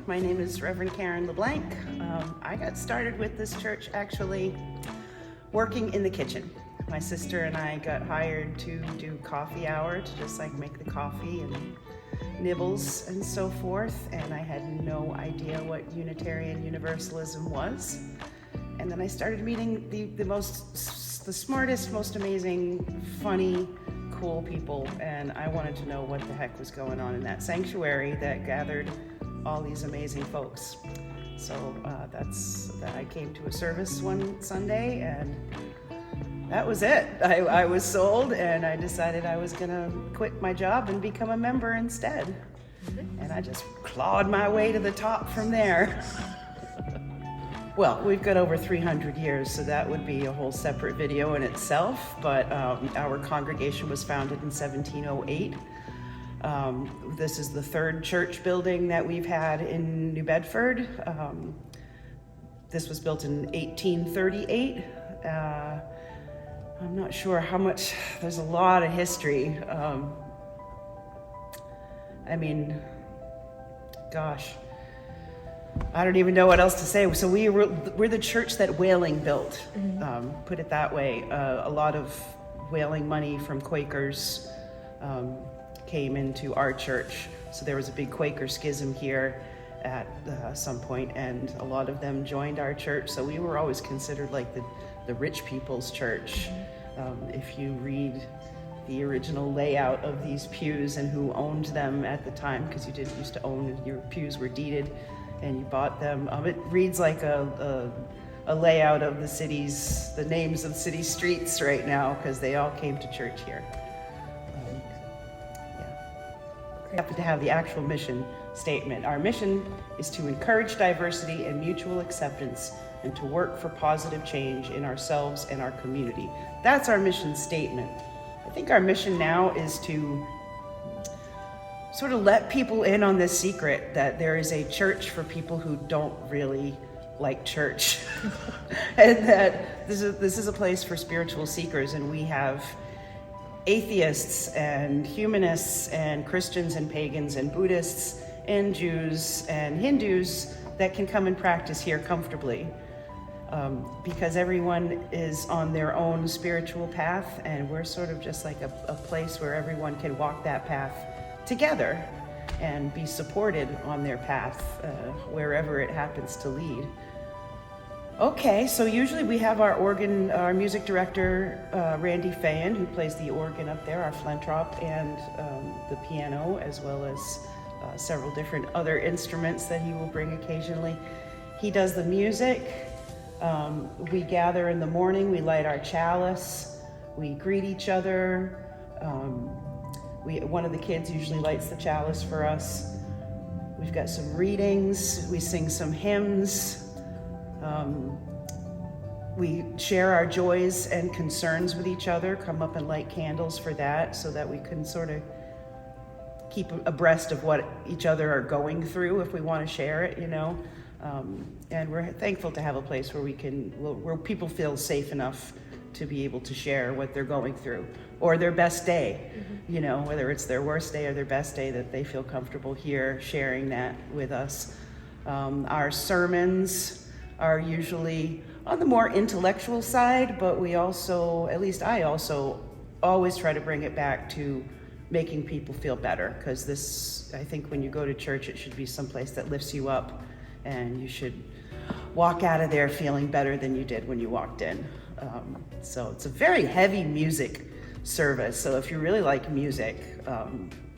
My name is Reverend Karen LeBlanc. I got started with this church actually working in the kitchen. My sister and I got hired to do coffee hour, to just like make the coffee and nibbles and so forth. And I had no idea what Unitarian Universalism was. And then I started meeting the smartest, most amazing, funny, cool people. And I wanted to know what the heck was going on in that sanctuary that gathered all these amazing folks. So I came to a service one Sunday and that was it. I was sold and I decided I was gonna quit my job and become a member instead. And I just clawed my way to the top from there. Well, we've got over 300 years, so that would be a whole separate video in itself, but our congregation was founded in 1708. This is the third church building that we've had in New Bedford. This was built in 1838. I'm not sure how much, there's a lot of history. Gosh, I don't even know what else to say. So we're the church that whaling built, put it that way. A lot of whaling money from Quakers came into our church. So there was a big Quaker schism here at some point, and a lot of them joined our church. So we were always considered like the rich people's church. If you read the original layout of these pews and who owned them at the time, because you didn't used to own, your pews were deeded and you bought them. It reads like a layout of the names of city streets right now, because they all came to church here. We happen to have the actual mission statement. Our mission is to encourage diversity and mutual acceptance and to work for positive change in ourselves and our community. That's our mission statement. I think our mission now is to sort of let people in on this secret that there is a church for people who don't really like church. And that this is a place for spiritual seekers, and we have atheists and humanists and Christians and pagans and Buddhists and Jews and Hindus that can come and practice here comfortably, because everyone is on their own spiritual path, and we're sort of just like a place where everyone can walk that path together and be supported on their path, wherever it happens to lead. Okay, so usually we have our music director, Randy Fayen, who plays the organ up there, our flentrop, and the piano, as well as several different other instruments that he will bring occasionally. He does the music. We gather in the morning, we light our chalice, we greet each other. One of the kids usually lights the chalice for us. We've got some readings, we sing some hymns. We share our joys and concerns with each other, come up and light candles for that, so that we can sort of keep abreast of what each other are going through if we want to share it, and we're thankful to have a place where people feel safe enough to be able to share what they're going through, or their best day, whether it's their worst day or their best day, that they feel comfortable here sharing that with us. Our sermons are usually on the more intellectual side, but we also, at least I also, always try to bring it back to making people feel better, because I think when you go to church, it should be someplace that lifts you up, and you should walk out of there feeling better than you did when you walked in. So it's a very heavy music service, so if you really like music,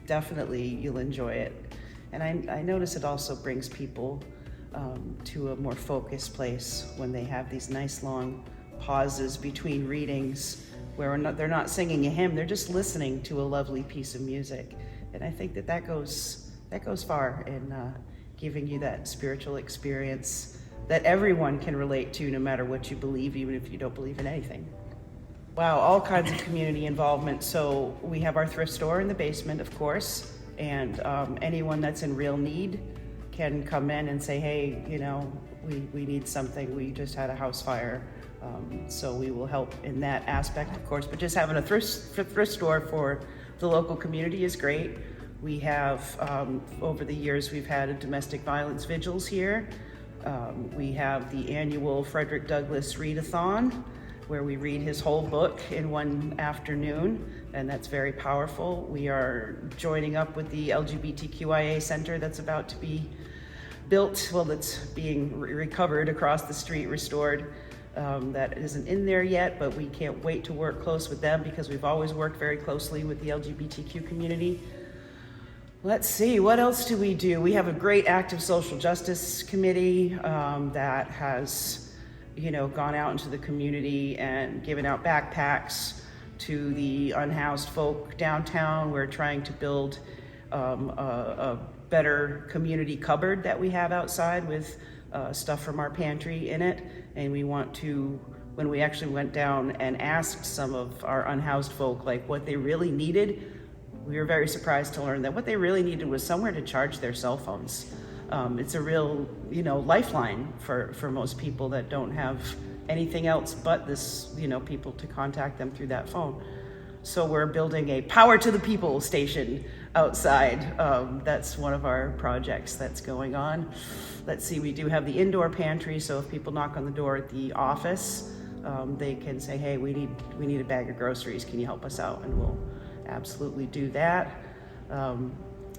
definitely you'll enjoy it. And I notice it also brings people to a more focused place when they have these nice long pauses between readings where they're not singing a hymn, they're just listening to a lovely piece of music. And I think that goes far in giving you that spiritual experience that everyone can relate to, no matter what you believe, even if you don't believe in anything. Wow, all kinds of community involvement. So we have our thrift store in the basement, of course, and anyone that's in real need can come in and say, hey, we need something. We just had a house fire. So we will help in that aspect, of course, but just having a thrift store for the local community is great. We have, over the years, we've had a domestic violence vigils here. We have the annual Frederick Douglass readathon, where we read his whole book in one afternoon, and that's very powerful. We are joining up with the LGBTQIA Center that's about to be built. Well, it's being recovered across the street, restored. That isn't in there yet, but we can't wait to work close with them because we've always worked very closely with the LGBTQ community. Let's see, what else do we do? We have a great active social justice committee that has, gone out into the community and given out backpacks to the unhoused folk downtown. We're trying to build a better community cupboard that we have outside with stuff from our pantry in it. And we want to, when we actually went down and asked some of our unhoused folk what they really needed, we were very surprised to learn that what they really needed was somewhere to charge their cell phones. It's a real, lifeline for most people that don't have anything else but this, people to contact them through that phone. So we're building a Power to the People station outside. That's one of our projects that's going on. Let's see, we do have the indoor pantry, so if people knock on the door at the office, they can say, hey, we need a bag of groceries, can you help us out? And we'll absolutely do that.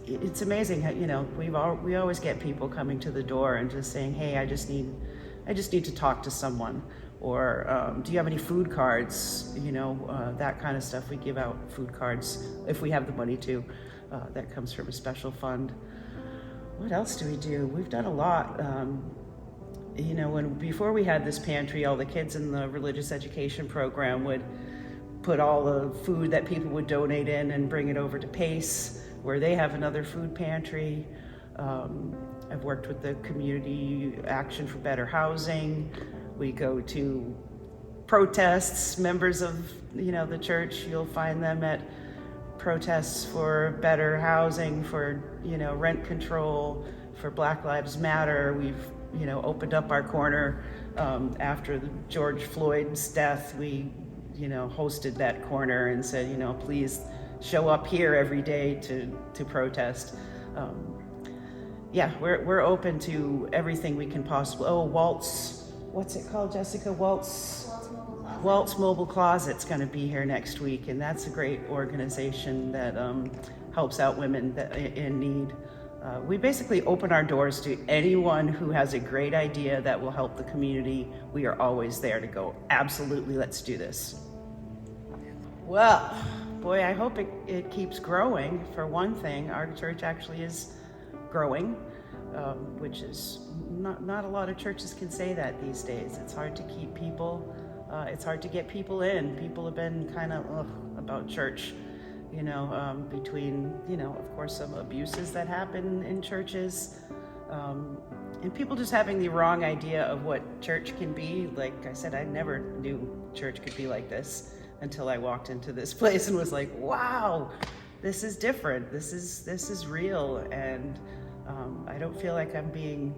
It's amazing how, we always get people coming to the door and just saying, hey, I just need to talk to someone. Or do you have any food cards? That kind of stuff. We give out food cards if we have the money to. That comes from a special fund. What else do we do? We've done a lot. Before we had this pantry, all the kids in the religious education program would put all the food that people would donate in and bring it over to PACE, where they have another food pantry. I've worked with the Community Action for Better Housing. We go to protests, members of, the church, you'll find them at protests for better housing, for, rent control, for Black Lives Matter. We've, opened up our corner after George Floyd's death. We, hosted that corner and said, please show up here every day to protest. We're open to everything we can possibly. Oh, Waltz, what's it called, Jessica? Waltz Mobile Closet's going to be here next week, and that's a great organization that helps out women in need. We basically open our doors to anyone who has a great idea that will help the community. We are always there to go, absolutely, let's do this. Well, boy, I hope it keeps growing. For one thing, our church actually is growing, which is not a lot of churches can say that these days. It's hard to keep people, it's hard to get people in. People have been kind of about church, between, of course, some abuses that happen in churches, and people just having the wrong idea of what church can be. Like I said, I never knew church could be like this until I walked into this place and was like, wow, this is different. This is real. And I don't feel like I'm being,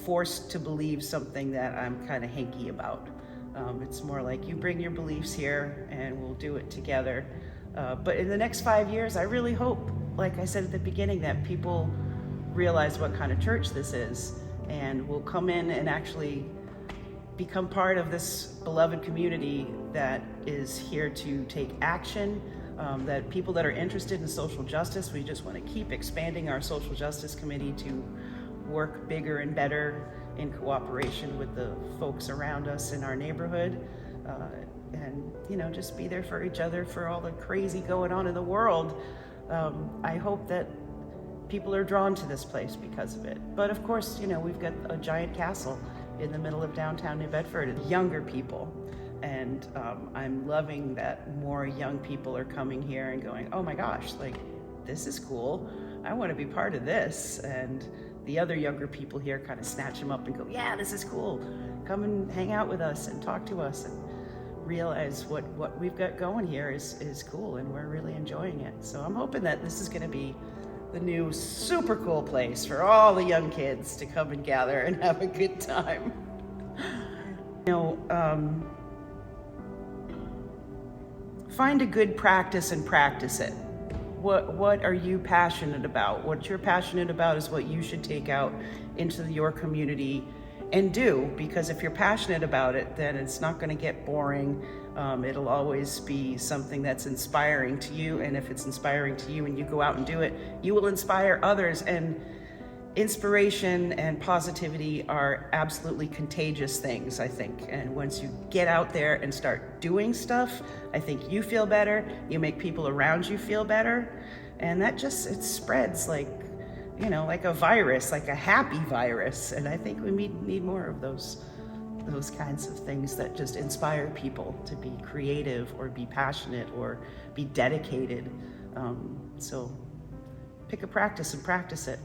forced to believe something that I'm kind of hanky about. It's more like you bring your beliefs here and we'll do it together. But in the next 5 years, I really hope, like I said at the beginning, that people realize what kind of church this is and will come in and actually become part of this beloved community that is here to take action, that people that are interested in social justice, we just want to keep expanding our social justice committee to work bigger and better in cooperation with the folks around us in our neighborhood, and just be there for each other for all the crazy going on in the world. I hope that people are drawn to this place because of it. But of course, we've got a giant castle in the middle of downtown New Bedford, younger people. And I'm loving that more young people are coming here and going, oh my gosh, this is cool. I want to be part of this. And the other younger people here kind of snatch them up and go, yeah, this is cool. Come and hang out with us and talk to us and realize what we've got going here is cool, and we're really enjoying it. So I'm hoping that this is going to be the new super cool place for all the young kids to come and gather and have a good time. Find a good practice and practice it. what are you passionate about? What you're passionate about is what you should take out into your community and do, because if you're passionate about it, then it's not going to get boring. It'll always be something that's inspiring to you, and if it's inspiring to you and you go out and do it, you will inspire others. And inspiration and positivity are absolutely contagious things, I think. And once you get out there and start doing stuff, I think you feel better, you make people around you feel better, and that just, it spreads like, you know, like a virus, like a happy virus. And I think we need more of those kinds of things that just inspire people to be creative or be passionate or be dedicated. So pick a practice and practice it.